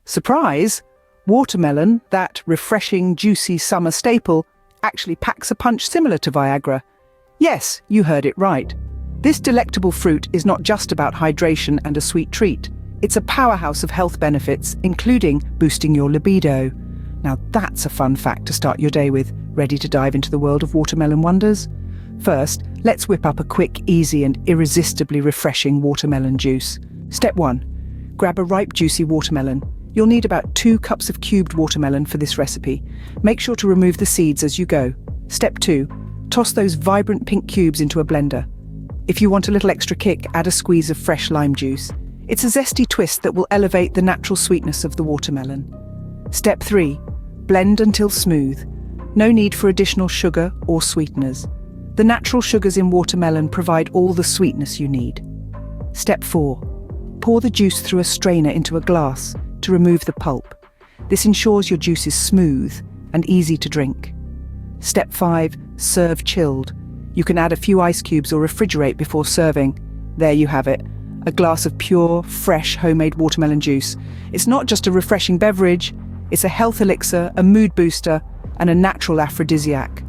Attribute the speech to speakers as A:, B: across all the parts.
A: Surprise! Watermelon, that refreshing, juicy summer staple, actually packs a punch similar to Viagra. Yes, you heard it right. This delectable fruit is not just about hydration and a sweet treat. It's a powerhouse of health benefits, including boosting your libido. Now that's a fun fact to start your day with. Ready to dive into the world of watermelon wonders? First, let's whip up a quick, easy and irresistibly refreshing watermelon juice. Step 1. Grab a ripe, juicy watermelon. You'll need about 2 cups of cubed watermelon for this recipe. Make sure to remove the seeds as you go. Step 2. Toss those vibrant pink cubes into a blender. If you want a little extra kick, add a squeeze of fresh lime juice. It's a zesty twist that will elevate the natural sweetness of the watermelon. Step 3. Blend until smooth. No need for additional sugar or sweeteners. The natural sugars in watermelon provide all the sweetness you need. Step 4. Pour the juice through a strainer into a glass to remove the pulp. This ensures your juice is smooth and easy to drink. Step 5. Serve chilled. You can add a few ice cubes or refrigerate before serving. There you have it, a glass of pure, fresh, homemade watermelon juice. It's not just a refreshing beverage, it's a health elixir, a mood booster, and a natural aphrodisiac.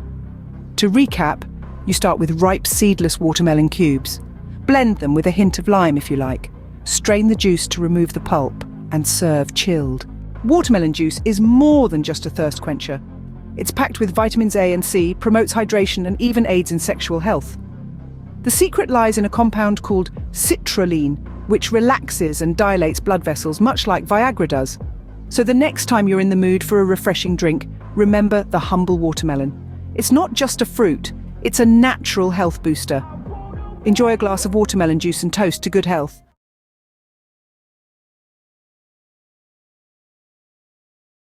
A: To recap, you start with ripe, seedless watermelon cubes. Blend them with a hint of lime if you like. Strain the juice to remove the pulp and serve chilled. Watermelon juice is more than just a thirst quencher. It's packed with vitamins A and C, promotes hydration and even aids in sexual health. The secret lies in a compound called citrulline, which relaxes and dilates blood vessels much like Viagra does. So the next time you're in the mood for a refreshing drink, remember the humble watermelon. It's not just a fruit, it's a natural health booster. Enjoy a glass of watermelon juice and toast to good health.